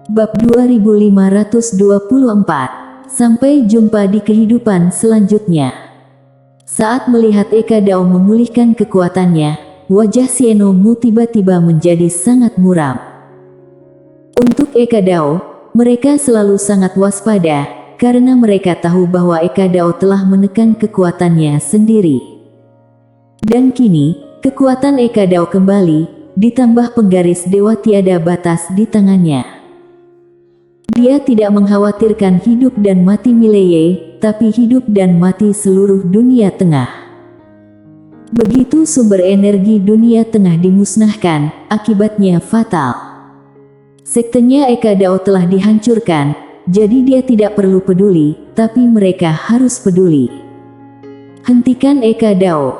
Bab 2524. Sampai jumpa di kehidupan selanjutnya. Saat melihat Eka Dao memulihkan kekuatannya, wajah Xieno Mu tiba-tiba menjadi sangat muram. Untuk Eka Dao, mereka selalu sangat waspada, karena mereka tahu bahwa Eka Dao telah menekan kekuatannya sendiri. Dan kini, kekuatan Eka Dao kembali, ditambah penggaris dewa tiada batas di tangannya. Dia tidak mengkhawatirkan hidup dan mati Mileye, tapi hidup dan mati seluruh dunia tengah. Begitu sumber energi dunia tengah dimusnahkan, akibatnya fatal. Sektenya Eka Dao telah dihancurkan, jadi dia tidak perlu peduli, tapi mereka harus peduli. Hentikan Eka Dao.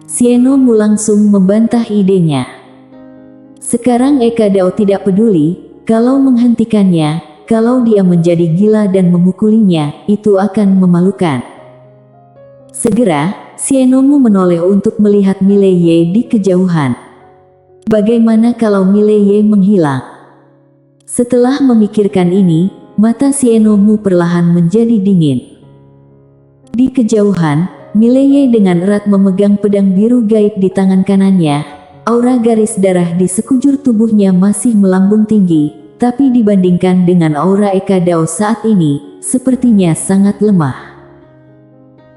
Xieno Mu langsung membantah idenya. Sekarang Eka Dao tidak peduli, kalau menghentikannya, kalau dia menjadi gila dan memukulinya, itu akan memalukan. Segera, Xieno Mu menoleh untuk melihat Mileye di kejauhan. Bagaimana kalau Mileye menghilang? Setelah memikirkan ini, mata Xieno Mu perlahan menjadi dingin. Di kejauhan, Mileye dengan erat memegang pedang biru gaib di tangan kanannya. Aura garis darah di sekujur tubuhnya masih melambung tinggi. Tapi dibandingkan dengan aura Eka Dao saat ini, sepertinya sangat lemah.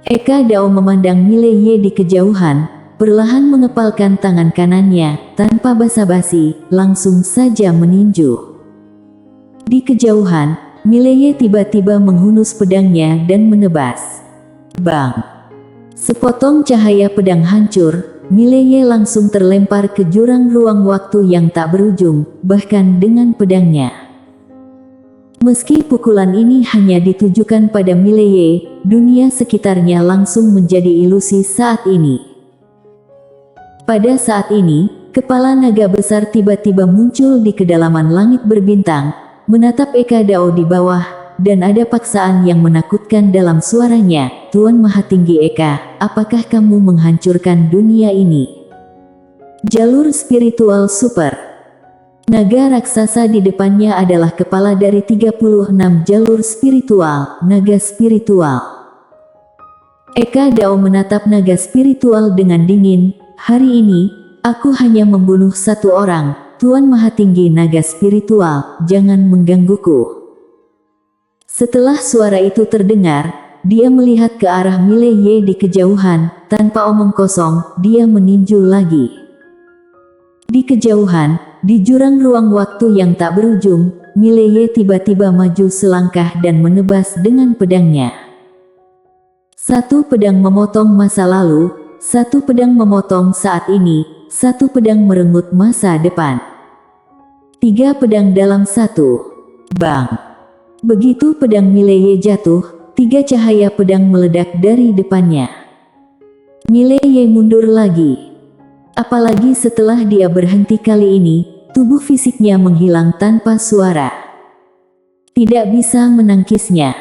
Eka Dao memandang Mileye di kejauhan, perlahan mengepalkan tangan kanannya, tanpa basa-basi, langsung saja meninju. Di kejauhan, Mileye tiba-tiba menghunus pedangnya dan menebas. Bang! Sepotong cahaya pedang hancur. Mileye langsung terlempar ke jurang ruang waktu yang tak berujung, bahkan dengan pedangnya. Meski pukulan ini hanya ditujukan pada Mileye, dunia sekitarnya langsung menjadi ilusi saat ini. Pada saat ini, kepala naga besar tiba-tiba muncul di kedalaman langit berbintang, menatap Eka Dao di bawah, dan ada paksaan yang menakutkan dalam suaranya. Tuan Maha Tinggi Eka, apakah kamu menghancurkan dunia ini? Jalur spiritual super. Naga raksasa di depannya adalah kepala dari 36 jalur spiritual, naga spiritual. Eka Dao menatap naga spiritual dengan dingin. Hari ini, aku hanya membunuh satu orang. Tuan Maha Tinggi naga spiritual, jangan menggangguku. Setelah suara itu terdengar, dia melihat ke arah Mileye di kejauhan. Tanpa omong kosong, dia meninju lagi. Di kejauhan, di jurang ruang waktu yang tak berujung, Mileye tiba-tiba maju selangkah dan menebas dengan pedangnya. Satu pedang memotong masa lalu, satu pedang memotong saat ini, satu pedang merenggut masa depan. 3 pedang dalam satu. Bang! Begitu pedang Mileye jatuh, 3 cahaya pedang meledak dari depannya. Mileye mundur lagi. Apalagi setelah dia berhenti kali ini, tubuh fisiknya menghilang tanpa suara. Tidak bisa menangkisnya.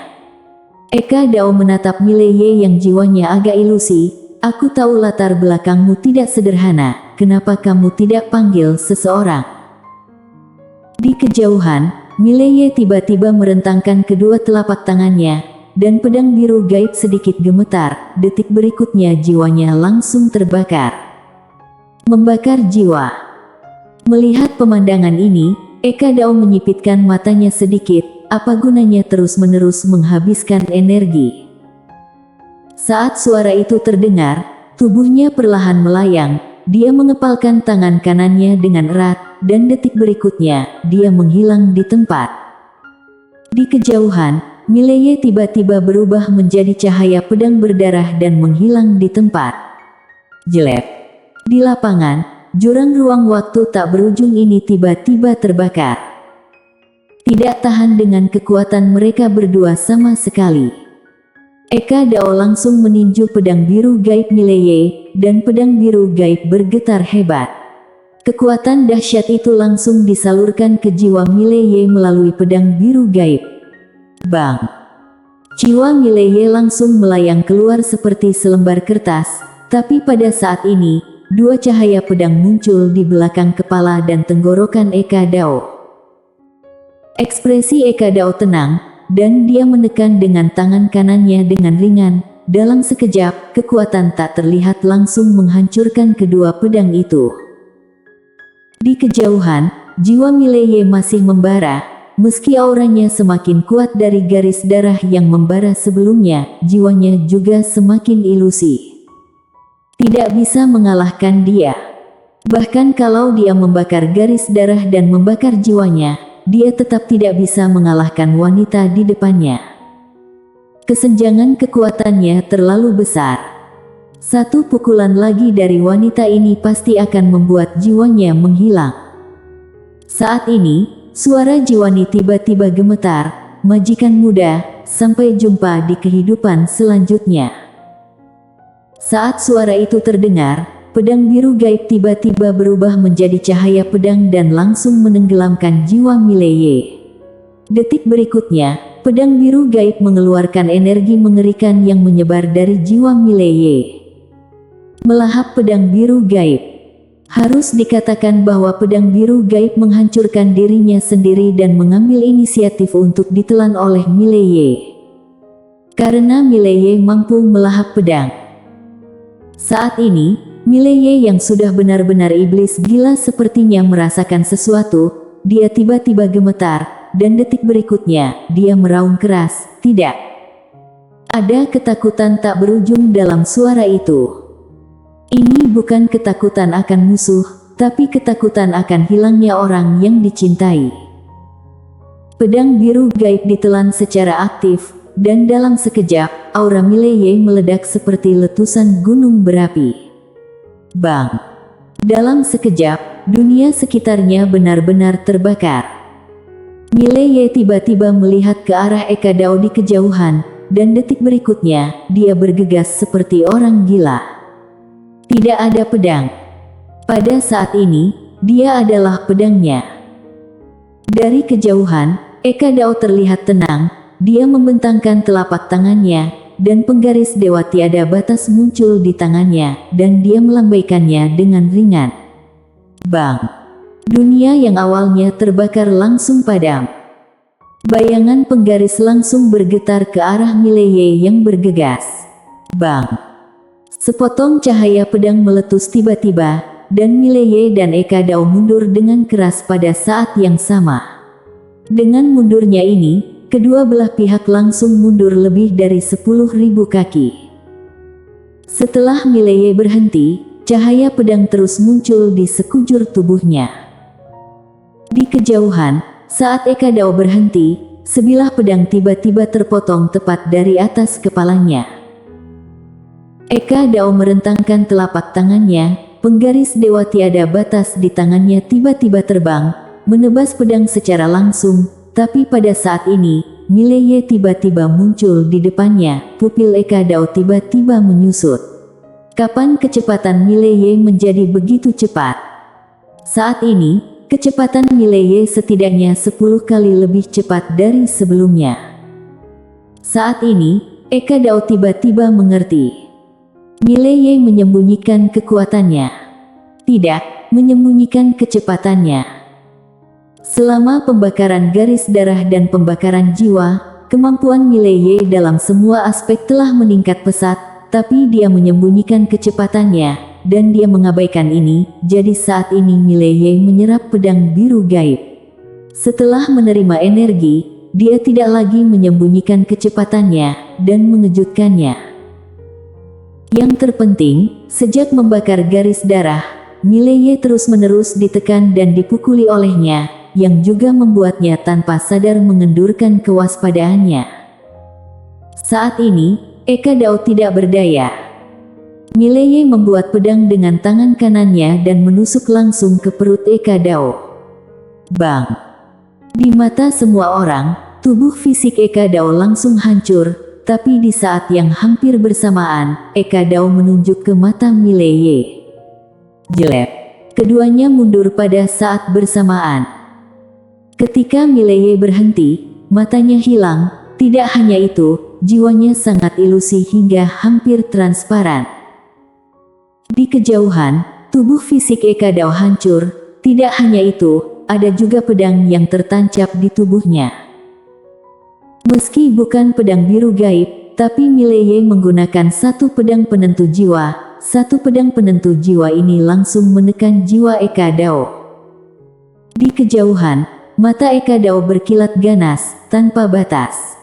Eka Dao menatap Mileye yang jiwanya agak ilusi. Aku tahu latar belakangmu tidak sederhana, kenapa kamu tidak panggil seseorang? Di kejauhan, Mileye tiba-tiba merentangkan kedua telapak tangannya, dan pedang biru gaib sedikit gemetar. Detik berikutnya jiwanya langsung terbakar. Membakar jiwa. Melihat pemandangan ini, Eka Dao menyipitkan matanya sedikit. Apa gunanya terus-menerus menghabiskan energi? Saat suara itu terdengar, tubuhnya perlahan melayang. Dia mengepalkan tangan kanannya dengan erat, dan detik berikutnya, dia menghilang di tempat. Di kejauhan, Mileye tiba-tiba berubah menjadi cahaya pedang berdarah dan menghilang di tempat. Jelek. Di lapangan, jurang ruang waktu tak berujung ini tiba-tiba terbakar. Tidak tahan dengan kekuatan mereka berdua sama sekali. Eka Dao langsung meninju pedang biru gaib Mileye, dan pedang biru gaib bergetar hebat. Kekuatan dahsyat itu langsung disalurkan ke jiwa Mileye melalui pedang biru gaib. Bang! Jiwa Mileye langsung melayang keluar seperti selembar kertas, tapi pada saat ini, 2 cahaya pedang muncul di belakang kepala dan tenggorokan Eka Dao. Ekspresi Eka Dao tenang, dan dia menekan dengan tangan kanannya dengan ringan. Dalam sekejap, kekuatan tak terlihat langsung menghancurkan kedua pedang itu. Di kejauhan, jiwa Mileye masih membara. Meski auranya semakin kuat dari garis darah yang membara sebelumnya, jiwanya juga semakin ilusi. Tidak bisa mengalahkan dia. Bahkan kalau dia membakar garis darah dan membakar jiwanya, dia tetap tidak bisa mengalahkan wanita di depannya. Kesenjangan kekuatannya terlalu besar. Satu pukulan lagi dari wanita ini pasti akan membuat jiwanya menghilang. Saat ini, suara Jiwani tiba-tiba gemetar. Majikan muda, sampai jumpa di kehidupan selanjutnya. Saat suara itu terdengar, pedang biru gaib tiba-tiba berubah menjadi cahaya pedang dan langsung menenggelamkan jiwa Mileye. Detik berikutnya, pedang biru gaib mengeluarkan energi mengerikan yang menyebar dari jiwa Mileye. Melahap pedang biru gaib. Harus dikatakan bahwa pedang biru gaib menghancurkan dirinya sendiri dan mengambil inisiatif untuk ditelan oleh Mileye. Karena Mileye mampu melahap pedang. Saat ini, Mileye yang sudah benar-benar iblis gila sepertinya merasakan sesuatu. Dia tiba-tiba gemetar, dan detik berikutnya, dia meraung keras, "Tidak!" Ada ketakutan tak berujung dalam suara itu. Ini bukan ketakutan akan musuh, tapi ketakutan akan hilangnya orang yang dicintai. Pedang biru gaib ditelan secara aktif, dan dalam sekejap, aura Mileye meledak seperti letusan gunung berapi. Bang! Dalam sekejap, dunia sekitarnya benar-benar terbakar. Mileye tiba-tiba melihat ke arah Eka Dao di kejauhan, dan detik berikutnya, dia bergegas seperti orang gila. Tidak ada pedang. Pada saat ini, dia adalah pedangnya. Dari kejauhan, Eka Dao terlihat tenang. Dia membentangkan telapak tangannya, dan penggaris dewa tiada batas muncul di tangannya, dan dia melambaikannya dengan ringan. Bang! Dunia yang awalnya terbakar langsung padam. Bayangan penggaris langsung bergetar ke arah Mileye yang bergegas. Bang! Sepotong cahaya pedang meletus tiba-tiba, dan Mileye dan Eka Dao mundur dengan keras pada saat yang sama. Dengan mundurnya ini, kedua belah pihak langsung mundur lebih dari 10.000 kaki. Setelah Mileye berhenti, cahaya pedang terus muncul di sekujur tubuhnya. Di kejauhan, saat Eka Dao berhenti, sebilah pedang tiba-tiba terpotong tepat dari atas kepalanya. Eka Dao merentangkan telapak tangannya, penggaris dewa tiada batas di tangannya tiba-tiba terbang, menebas pedang secara langsung, tapi pada saat ini, Mileye tiba-tiba muncul di depannya, pupil Eka Dao tiba-tiba menyusut. Kapan kecepatan Mileye menjadi begitu cepat? Saat ini, kecepatan Mileye setidaknya 10 kali lebih cepat dari sebelumnya. Saat ini, Eka Dao tiba-tiba mengerti. Mileye menyembunyikan kekuatannya. Tidak, menyembunyikan kecepatannya. Selama pembakaran garis darah dan pembakaran jiwa, kemampuan Mileye dalam semua aspek telah meningkat pesat, tapi dia menyembunyikan kecepatannya, dan dia mengabaikan ini, jadi saat ini Mileye menyerap pedang biru gaib. Setelah menerima energi, dia tidak lagi menyembunyikan kecepatannya, dan mengejutkannya. Yang terpenting, sejak membakar garis darah, Mileye terus-menerus ditekan dan dipukuli olehnya, yang juga membuatnya tanpa sadar mengendurkan kewaspadaannya. Saat ini, Eka Dao tidak berdaya. Mileye membuat pedang dengan tangan kanannya dan menusuk langsung ke perut Eka Dao. Bang! Di mata semua orang, tubuh fisik Eka Dao langsung hancur. Tapi di saat yang hampir bersamaan, Eka Dao menunjuk ke mata Mileye. Jelek. Keduanya mundur pada saat bersamaan. Ketika Mileye berhenti, matanya hilang. Tidak hanya itu, jiwanya sangat ilusi hingga hampir transparan. Di kejauhan, tubuh fisik Eka Dao hancur. Tidak hanya itu, ada juga pedang yang tertancap di tubuhnya. Meski bukan pedang biru gaib, tapi Mileye menggunakan satu pedang penentu jiwa. Satu pedang penentu jiwa ini langsung menekan jiwa Eka Dao. Di kejauhan, mata Eka Dao berkilat ganas, tanpa batas.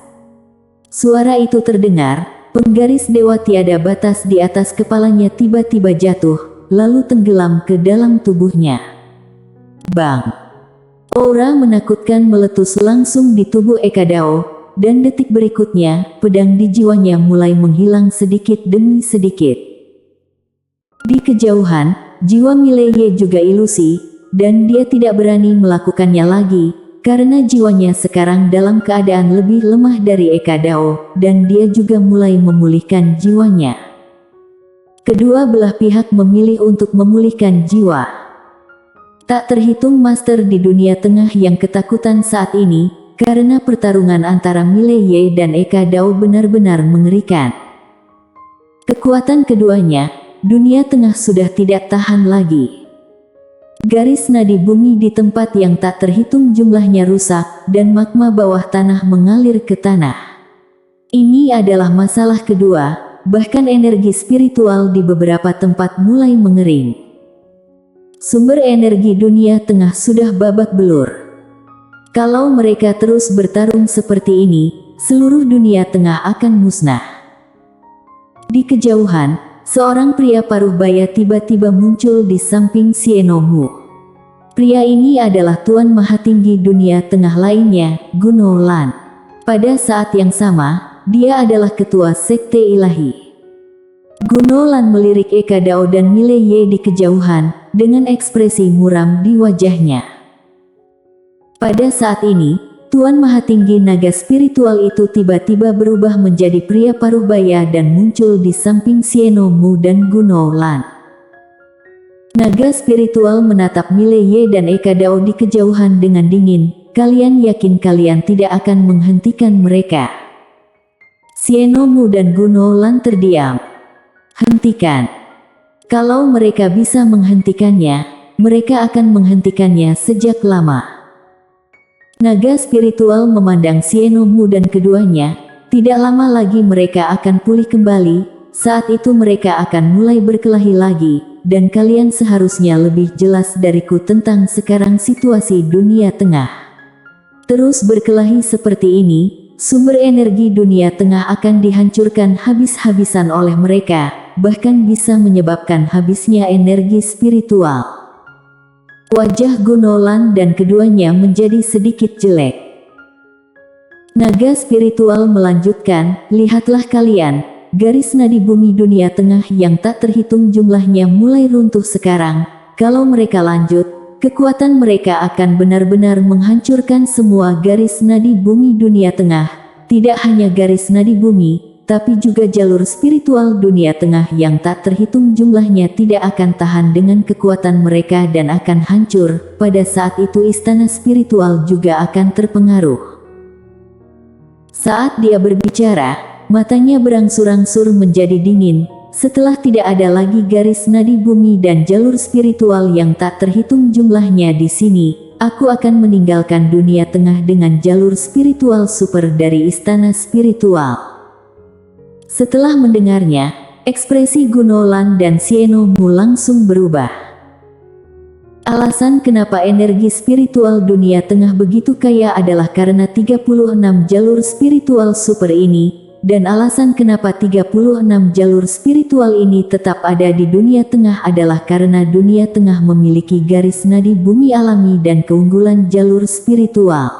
Suara itu terdengar, penggaris dewa tiada batas di atas kepalanya tiba-tiba jatuh, lalu tenggelam ke dalam tubuhnya. Bang! Aura menakutkan meletus langsung di tubuh Eka Dao, dan detik berikutnya, pedang di jiwanya mulai menghilang sedikit demi sedikit. Di kejauhan, jiwa Mileye juga ilusi, dan dia tidak berani melakukannya lagi, karena jiwanya sekarang dalam keadaan lebih lemah dari Eka Dao, dan dia juga mulai memulihkan jiwanya. Kedua belah pihak memilih untuk memulihkan jiwa. Tak terhitung master di dunia tengah yang ketakutan saat ini, karena pertarungan antara Mileye dan Eka Dao benar-benar mengerikan. Kekuatan keduanya, dunia tengah sudah tidak tahan lagi. Garis nadi bumi di tempat yang tak terhitung jumlahnya rusak, dan magma bawah tanah mengalir ke tanah. Ini adalah masalah kedua, bahkan energi spiritual di beberapa tempat mulai mengering. Sumber energi dunia tengah sudah babak belur. Kalau mereka terus bertarung seperti ini, seluruh dunia tengah akan musnah. Di kejauhan, seorang pria paruh baya tiba-tiba muncul di samping Xiaomu. Pria ini adalah Tuan Mahatinggi dunia tengah lainnya, Guno Lan. Pada saat yang sama, dia adalah ketua sekte ilahi. Guno Lan melirik Eka Dao dan Mileye di kejauhan, dengan ekspresi muram di wajahnya. Pada saat ini, Tuan Mahatinggi naga spiritual itu tiba-tiba berubah menjadi pria paruh baya dan muncul di samping Xiaomu dan Guno Lan. Naga spiritual menatap Mileye dan Eka Dao di kejauhan dengan dingin. Kalian yakin kalian tidak akan menghentikan mereka? Xiaomu dan Guno Lan terdiam. Hentikan. Kalau mereka bisa menghentikannya, mereka akan menghentikannya sejak lama. Naga spiritual memandang Xiaomu dan keduanya, tidak lama lagi mereka akan pulih kembali, saat itu mereka akan mulai berkelahi lagi, dan kalian seharusnya lebih jelas dariku tentang sekarang situasi dunia tengah. Terus berkelahi seperti ini, sumber energi dunia tengah akan dihancurkan habis-habisan oleh mereka, bahkan bisa menyebabkan habisnya energi spiritual. Wajah Guno Lan dan keduanya menjadi sedikit jelek. Naga spiritual melanjutkan, lihatlah kalian, garis nadi bumi dunia tengah yang tak terhitung jumlahnya mulai runtuh sekarang. Kalau mereka lanjut, kekuatan mereka akan benar-benar menghancurkan semua garis nadi bumi dunia tengah. Tidak hanya garis nadi bumi, tapi juga jalur spiritual dunia tengah yang tak terhitung jumlahnya tidak akan tahan dengan kekuatan mereka dan akan hancur. Pada saat itu istana spiritual juga akan terpengaruh. Saat dia berbicara, matanya berangsur-angsur menjadi dingin. Setelah tidak ada lagi garis nadi bumi dan jalur spiritual yang tak terhitung jumlahnya di sini, aku akan meninggalkan dunia tengah dengan jalur spiritual super dari istana spiritual. Setelah mendengarnya, ekspresi Guno Lan dan Xiaomu langsung berubah. Alasan kenapa energi spiritual dunia tengah begitu kaya adalah karena 36 jalur spiritual super ini, dan alasan kenapa 36 jalur spiritual ini tetap ada di dunia tengah adalah karena dunia tengah memiliki garis nadi bumi alami dan keunggulan jalur spiritual.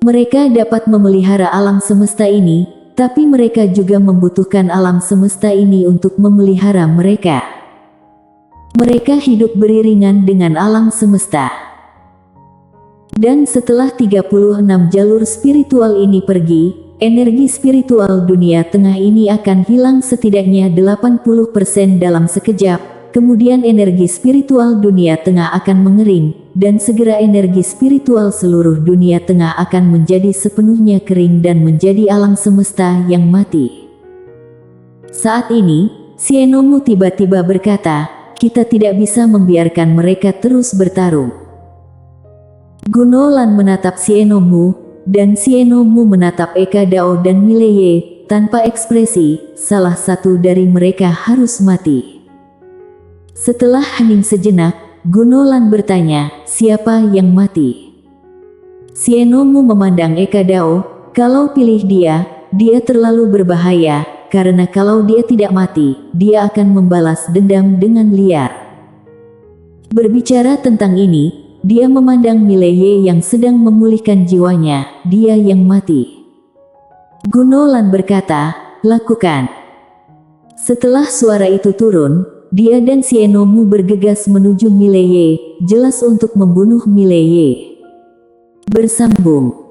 Mereka dapat memelihara alam semesta ini, tapi mereka juga membutuhkan alam semesta ini untuk memelihara mereka. Mereka hidup beriringan dengan alam semesta. Dan setelah 36 jalur spiritual ini pergi, energi spiritual dunia tengah ini akan hilang setidaknya 80% dalam sekejap. Kemudian energi spiritual dunia tengah akan mengering, dan segera energi spiritual seluruh dunia tengah akan menjadi sepenuhnya kering dan menjadi alam semesta yang mati. Saat ini, Xiaomu tiba-tiba berkata, kita tidak bisa membiarkan mereka terus bertarung. Gunolan menatap Xiaomu, dan Xiaomu menatap Eka Dao dan Mileye, tanpa ekspresi, salah satu dari mereka harus mati. Setelah hening sejenak, Gunolan bertanya, siapa yang mati? Xiaomu memandang Eka Dao, kalau pilih dia terlalu berbahaya, karena kalau dia tidak mati, dia akan membalas dendam dengan liar. Berbicara tentang ini, dia memandang Mileye yang sedang memulihkan jiwanya, dia yang mati. Gunolan berkata, lakukan. Setelah suara itu turun, dia dan Xiaomu bergegas menuju Mileye, jelas untuk membunuh Mileye. Bersambung.